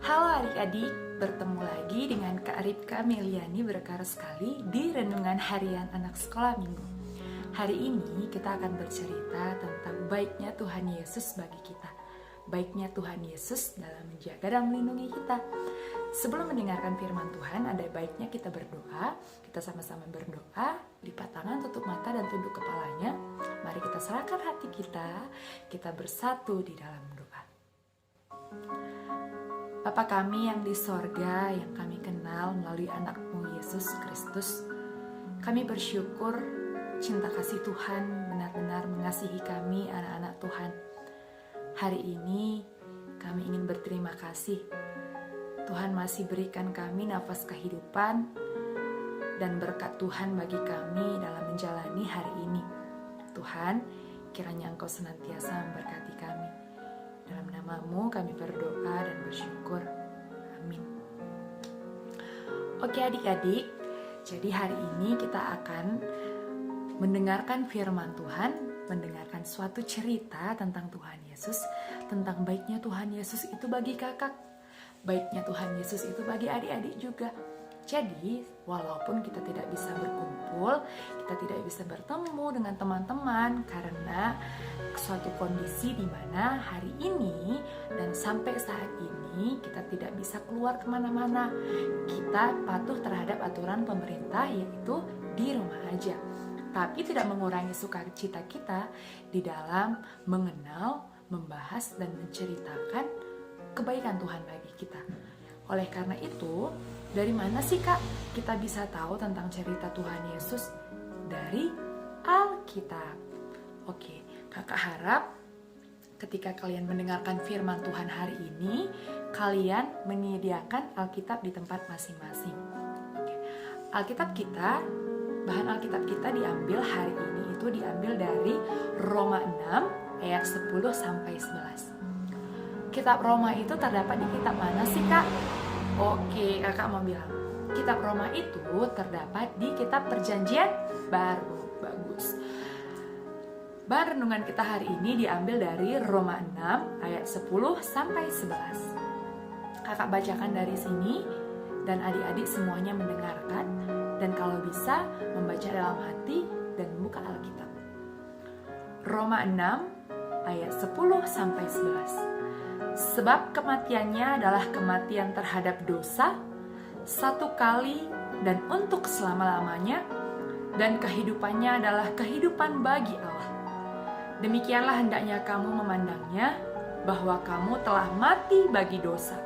Halo adik-adik, bertemu lagi dengan Kak Ripka Meliani berkara sekali di Renungan Harian Anak Sekolah Minggu. Hari ini kita akan bercerita tentang baiknya Tuhan Yesus bagi kita. Baiknya Tuhan Yesus dalam menjaga dan melindungi kita. Sebelum mendengarkan firman Tuhan, ada baiknya kita berdoa. Kita sama-sama berdoa, lipat tangan, tutup mata dan tunduk kepalanya. Mari kita serahkan hati kita bersatu di dalam doa. Bapa kami yang di sorga, yang kami kenal melalui anak-Mu Yesus Kristus, kami bersyukur cinta kasih Tuhan benar-benar mengasihi kami anak-anak Tuhan. Hari ini kami ingin berterima kasih. Tuhan masih berikan kami nafas kehidupan dan berkat Tuhan bagi kami dalam menjalani hari ini. Tuhan, kiranya Engkau senantiasa memberkati kami. Dalam nama-Mu kami berdoa dan bersyukur. Amin. Oke adik-adik, jadi hari ini kita akan mendengarkan firman Tuhan, mendengarkan suatu cerita tentang Tuhan Yesus, tentang baiknya Tuhan Yesus itu bagi kakak, baiknya Tuhan Yesus itu bagi adik-adik juga. Jadi, walaupun kita tidak bisa berkumpul, kita tidak bisa bertemu dengan teman-teman karena suatu kondisi di mana hari ini dan sampai saat ini kita tidak bisa keluar kemana-mana. Kita patuh terhadap aturan pemerintah, yaitu di rumah aja. Tapi tidak mengurangi sukacita kita di dalam mengenal, membahas, dan menceritakan kebaikan Tuhan bagi kita. Oleh karena itu, dari mana sih Kak kita bisa tahu tentang cerita Tuhan Yesus? Dari Alkitab. Oke, Kakak harap ketika kalian mendengarkan firman Tuhan hari ini, kalian menyediakan Alkitab di tempat masing-masing. Oke. Bahan Alkitab kita diambil hari ini itu diambil dari Roma 6 ayat 10 sampai 11. Kitab Roma itu terdapat di kitab mana sih Kak? Oke, kakak mau bilang, kitab Roma itu terdapat di kitab Perjanjian Baru. Bagus. Bahan renungan kita hari ini diambil dari Roma 6 ayat 10 sampai 11. Kakak bacakan dari sini dan adik-adik semuanya mendengarkan, dan kalau bisa membaca dalam hati dan membuka Alkitab. Roma 6 ayat 10 sampai 11. Sebab kematiannya adalah kematian terhadap dosa, satu kali dan untuk selama-lamanya, dan kehidupannya adalah kehidupan bagi Allah. Demikianlah hendaknya kamu memandangnya, bahwa kamu telah mati bagi dosa,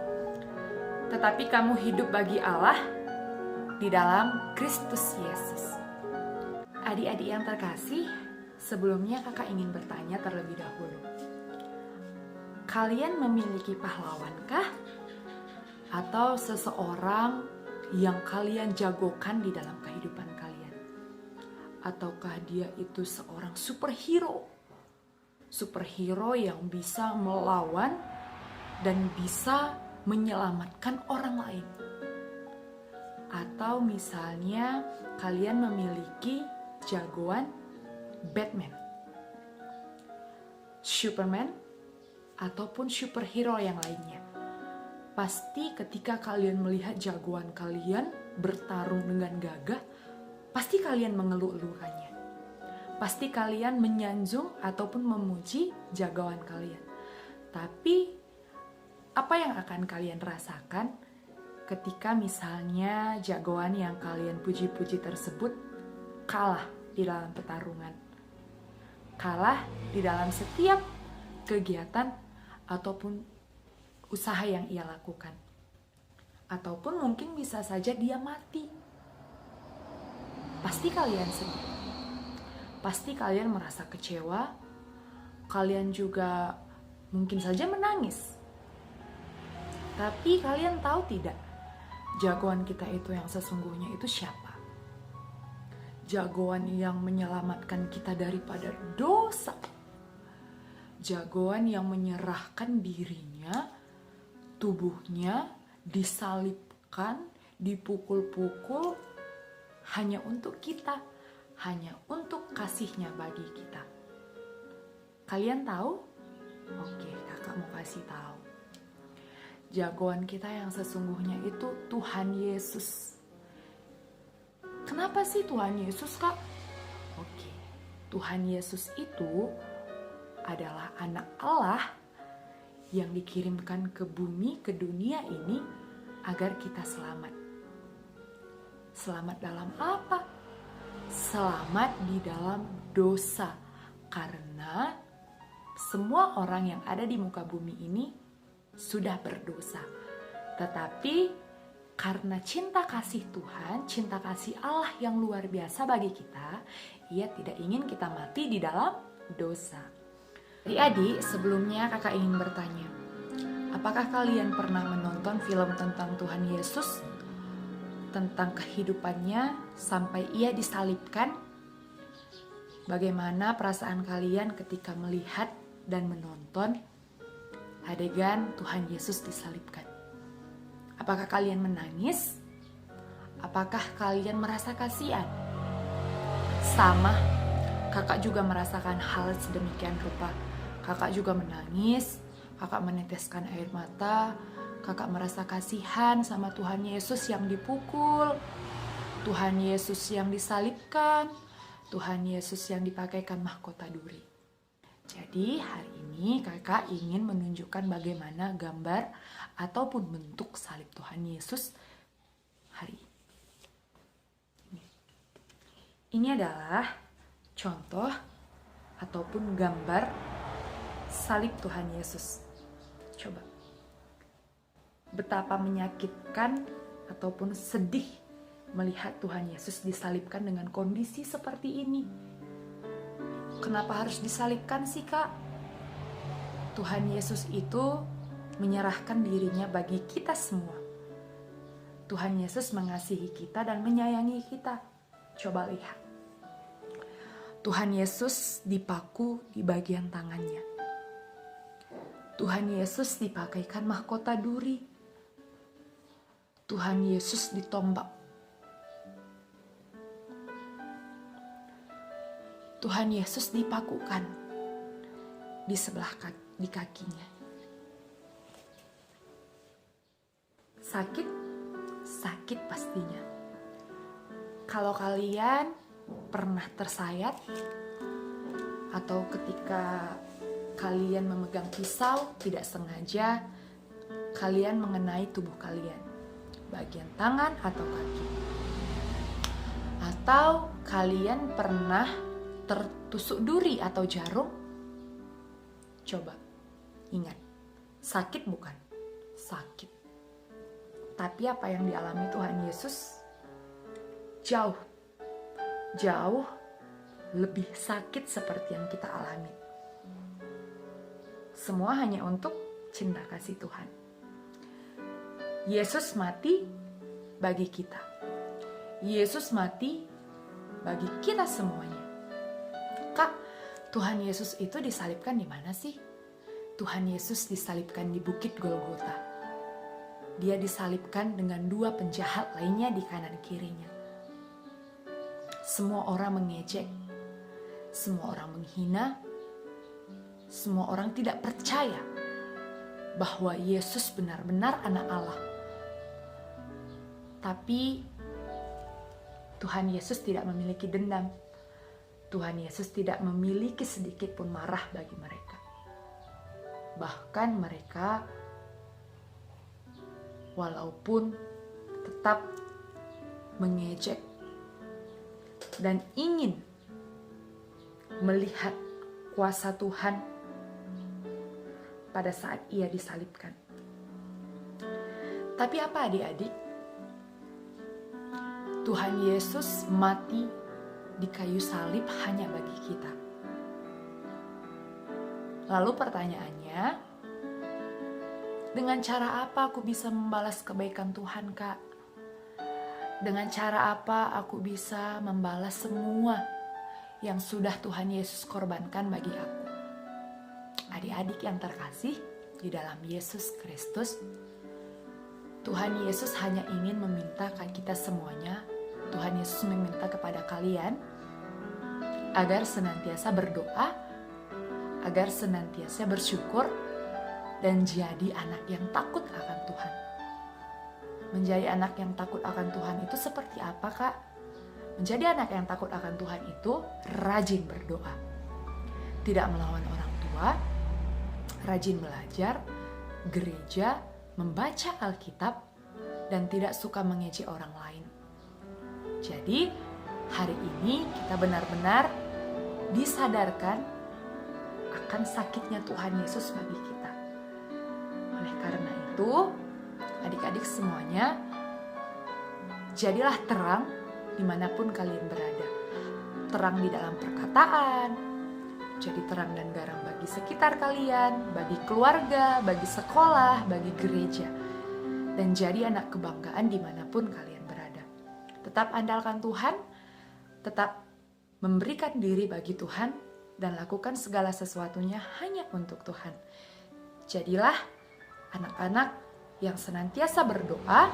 tetapi kamu hidup bagi Allah di dalam Kristus Yesus. Adik-adik yang terkasih, sebelumnya kakak ingin bertanya terlebih dahulu. Kalian memiliki pahlawankah? Atau seseorang yang kalian jagokan di dalam kehidupan kalian? Ataukah dia itu seorang superhero? Superhero yang bisa melawan dan bisa menyelamatkan orang lain. Atau misalnya kalian memiliki jagoan Batman, Superman, ataupun superhero yang lainnya. Pasti ketika kalian melihat jagoan kalian bertarung dengan gagah, pasti kalian mengeluh-elukannya. Pasti kalian menyanjung ataupun memuji jagoan kalian. Tapi, apa yang akan kalian rasakan ketika misalnya jagoan yang kalian puji-puji tersebut kalah di dalam pertarungan? Kalah di dalam setiap kegiatan ataupun usaha yang ia lakukan. Ataupun mungkin bisa saja dia mati. Pasti kalian sedih. Pasti kalian merasa kecewa. Kalian juga mungkin saja menangis. Tapi kalian tahu tidak, jagoan kita itu yang sesungguhnya itu siapa? Jagoan yang menyelamatkan kita daripada dosa. Jagoan yang menyerahkan dirinya, tubuhnya disalibkan, dipukul-pukul hanya untuk kita, hanya untuk kasihnya bagi kita. Kalian tahu? Oke, kakak mau kasih tahu. jagoan kita yang sesungguhnya itu Tuhan Yesus. Kenapa sih Tuhan Yesus, Kak? Oke, Tuhan Yesus itu adalah anak Allah yang dikirimkan ke bumi, ke dunia ini agar kita selamat. Selamat dalam apa? Selamat di dalam dosa. Karena semua orang yang ada di muka bumi ini sudah berdosa. Tetapi karena cinta kasih Tuhan, cinta kasih Allah yang luar biasa bagi kita, Ia tidak ingin kita mati di dalam dosa. Adik-adik, sebelumnya kakak ingin bertanya, apakah kalian pernah menonton film tentang Tuhan Yesus? Tentang kehidupannya sampai Ia disalibkan? Bagaimana perasaan kalian ketika melihat dan menonton adegan Tuhan Yesus disalibkan? Apakah kalian menangis? Apakah kalian merasa kasihan? Sama, kakak juga merasakan hal sedemikian rupa. Kakak juga menangis, kakak meneteskan air mata, kakak merasa kasihan sama Tuhan Yesus yang dipukul, Tuhan Yesus yang disalibkan, Tuhan Yesus yang dipakaikan mahkota duri. Jadi hari ini kakak ingin menunjukkan bagaimana gambar ataupun bentuk salib Tuhan Yesus hari ini. Ini adalah contoh ataupun gambar salib Tuhan Yesus. Coba. Betapa menyakitkan ataupun sedih melihat Tuhan Yesus disalibkan dengan kondisi seperti ini. Kenapa harus disalibkan sih, Kak? Tuhan Yesus itu menyerahkan dirinya bagi kita semua. Tuhan Yesus mengasihi kita dan menyayangi kita. Coba lihat. Tuhan Yesus dipaku di bagian tangannya. Tuhan Yesus dipakaikan mahkota duri. Tuhan Yesus ditombak. Tuhan Yesus dipakukan di sebelah di kakinya. Sakit? Sakit pastinya. Kalau kalian pernah tersayat atau ketika kalian memegang pisau tidak sengaja, kalian mengenai tubuh kalian, bagian tangan atau kaki. Atau kalian pernah tertusuk duri atau jarum. Coba ingat, sakit bukan? Sakit. Tapi apa yang dialami Tuhan Yesus jauh lebih sakit seperti yang kita alami. Semua hanya untuk cinta kasih Tuhan. Yesus mati bagi kita. Yesus mati bagi kita semuanya. Kak, Tuhan Yesus itu disalibkan di mana sih? Tuhan Yesus disalibkan di Bukit Golgota. Dia disalibkan dengan dua penjahat lainnya di kanan kirinya. Semua orang mengejek, semua orang menghina, semua orang tidak percaya bahwa Yesus benar-benar anak Allah. Tapi Tuhan Yesus tidak memiliki dendam. Tuhan Yesus tidak memiliki sedikit pun marah bagi mereka. Bahkan mereka walaupun tetap mengejek dan ingin melihat kuasa Tuhan pada saat Ia disalibkan. Tapi apa adik-adik? Tuhan Yesus mati di kayu salib hanya bagi kita. Lalu pertanyaannya, dengan cara apa aku bisa membalas kebaikan Tuhan, Kak? Dengan cara apa aku bisa membalas semua yang sudah Tuhan Yesus korbankan bagi aku? Adik-adik yang terkasih di dalam Yesus Kristus, Tuhan Yesus hanya ingin meminta kita semuanya, Tuhan Yesus meminta kepada kalian agar senantiasa berdoa, agar senantiasa bersyukur, dan jadi anak yang takut akan Tuhan. Menjadi anak yang takut akan Tuhan itu seperti apa, Kak? Menjadi anak yang takut akan Tuhan itu rajin berdoa, tidak melawan orang tua, rajin belajar, gereja, membaca Alkitab, dan tidak suka mengejek orang lain. Jadi, hari ini kita benar-benar disadarkan akan sakitnya Tuhan Yesus bagi kita. Oleh karena itu, adik-adik semuanya, jadilah terang dimanapun kalian berada. Terang di dalam perkataan, jadi terang dan garam bagi sekitar kalian, bagi keluarga, bagi sekolah, bagi gereja. Dan jadi anak kebanggaan dimanapun kalian berada. Tetap andalkan Tuhan, tetap memberikan diri bagi Tuhan, dan lakukan segala sesuatunya hanya untuk Tuhan. Jadilah anak-anak yang senantiasa berdoa,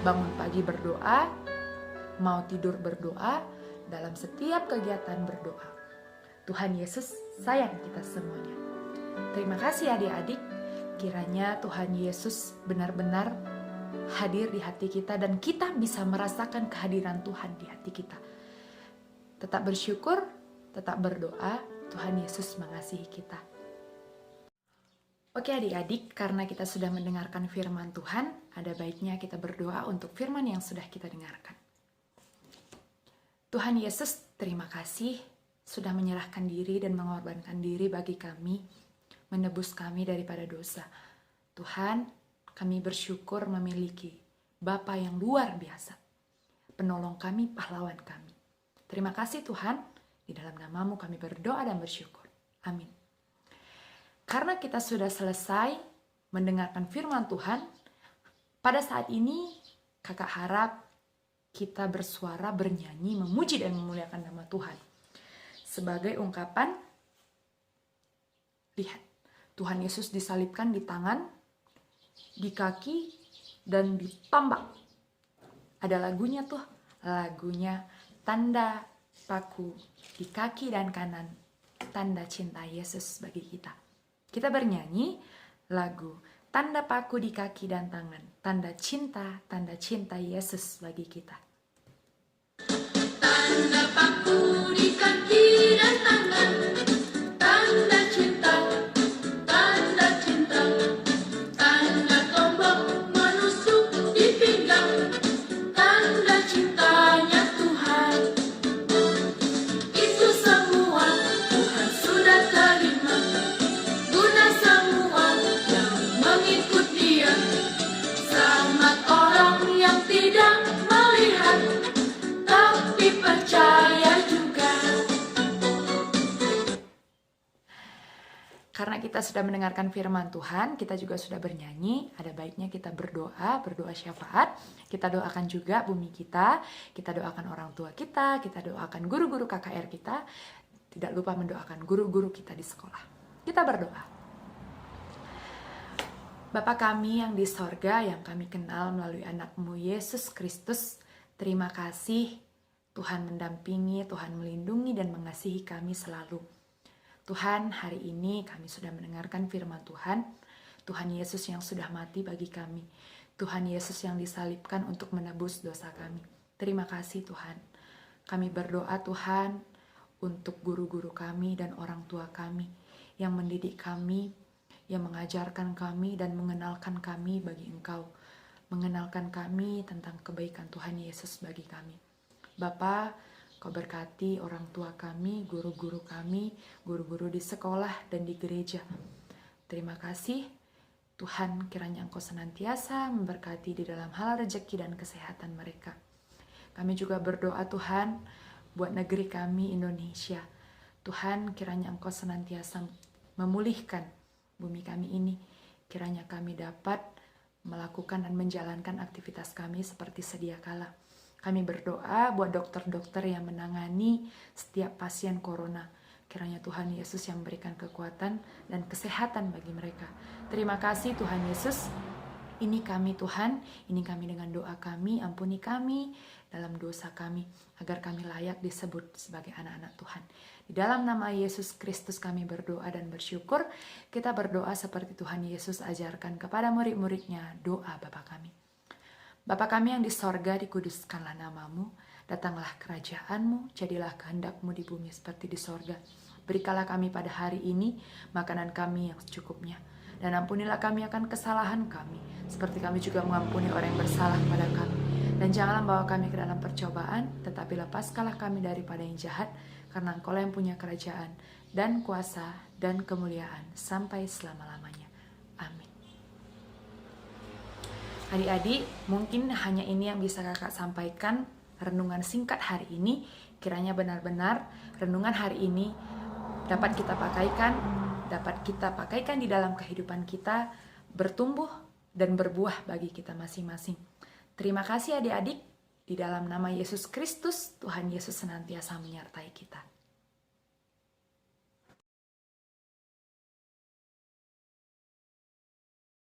bangun pagi berdoa, mau tidur berdoa, dalam setiap kegiatan berdoa. Tuhan Yesus sayang kita semuanya. Terima kasih adik-adik, kiranya Tuhan Yesus benar-benar hadir di hati kita dan kita bisa merasakan kehadiran Tuhan di hati kita. Tetap bersyukur, tetap berdoa, Tuhan Yesus mengasihi kita. Oke adik-adik, karena kita sudah mendengarkan firman Tuhan, ada baiknya kita berdoa untuk firman yang sudah kita dengarkan. Tuhan Yesus, terima kasih sudah menyerahkan diri dan mengorbankan diri bagi kami, menebus kami daripada dosa. Tuhan, kami bersyukur memiliki Bapa yang luar biasa, penolong kami, pahlawan kami. Terima kasih Tuhan, di dalam nama-Mu kami berdoa dan bersyukur. Amin. Karena kita sudah selesai mendengarkan firman Tuhan, pada saat ini kakak harap kita bersuara, bernyanyi, memuji dan memuliakan nama Tuhan. Sebagai ungkapan, lihat, Tuhan Yesus disalibkan di tangan, di kaki, dan ditambak. Ada lagunya tuh, lagunya tanda paku di kaki dan kanan, tanda cinta Yesus bagi kita. Kita bernyanyi lagu tanda paku di kaki dan tangan, tanda cinta Yesus bagi kita. Tanda paku di kaki dan tangan, tanda cinta, tanda tombak menusuk di pinggang, tanda cintanya Tuhan. Itu semua Tuhan sudah terima, guna semua yang mengikut Dia. Selamat orang yang tidak melihat, tapi percaya juga. Karena kita sudah mendengarkan firman Tuhan, kita juga sudah bernyanyi, ada baiknya kita berdoa syafaat. Kita doakan juga bumi kita doakan orang tua kita doakan guru-guru KKR kita, tidak lupa mendoakan guru-guru kita di sekolah. Kita berdoa. Bapa kami yang di sorga, yang kami kenal melalui anak-Mu Yesus Kristus, terima kasih Tuhan mendampingi, Tuhan melindungi dan mengasihi kami selalu. Tuhan, hari ini kami sudah mendengarkan firman Tuhan, Tuhan Yesus yang sudah mati bagi kami, Tuhan Yesus yang disalibkan untuk menebus dosa kami. Terima kasih Tuhan. Kami berdoa Tuhan untuk guru-guru kami dan orang tua kami yang mendidik kami, yang mengajarkan kami dan mengenalkan kami bagi Engkau, mengenalkan kami tentang kebaikan Tuhan Yesus bagi kami. Bapa, Kau berkati orang tua kami, guru-guru kami, guru-guru di sekolah dan di gereja. Terima kasih Tuhan, kiranya Engkau senantiasa memberkati di dalam hal rezeki dan kesehatan mereka. Kami juga berdoa Tuhan buat negeri kami Indonesia. Tuhan, kiranya Engkau senantiasa memulihkan bumi kami ini. Kiranya kami dapat melakukan dan menjalankan aktivitas kami seperti sedia kala. Kami berdoa buat dokter-dokter yang menangani setiap pasien corona. Kiranya Tuhan Yesus yang memberikan kekuatan dan kesehatan bagi mereka. Terima kasih Tuhan Yesus. Ini kami Tuhan, ini kami dengan doa kami, ampuni kami dalam dosa kami, agar kami layak disebut sebagai anak-anak Tuhan. Di dalam nama Yesus Kristus kami berdoa dan bersyukur. Kita berdoa seperti Tuhan Yesus ajarkan kepada murid-muridnya, doa Bapa kami. Bapa kami yang di sorga, dikuduskanlah namamu, datanglah kerajaanmu, jadilah kehendakmu di bumi seperti di sorga. Berikanlah kami pada hari ini makanan kami yang secukupnya, dan ampunilah kami akan kesalahan kami, seperti kami juga mengampuni orang yang bersalah kepada kami. Dan janganlah membawa kami ke dalam percobaan, tetapi lepaskanlah kami daripada yang jahat, karena Engkau yang punya kerajaan, dan kuasa, dan kemuliaan, sampai selama-lamanya. Amin. Adik-adik, mungkin hanya ini yang bisa kakak sampaikan renungan singkat hari ini. Kiranya benar-benar renungan hari ini dapat kita pakaikan di dalam kehidupan kita, bertumbuh dan berbuah bagi kita masing-masing. Terima kasih adik-adik, di dalam nama Yesus Kristus, Tuhan Yesus senantiasa menyertai kita.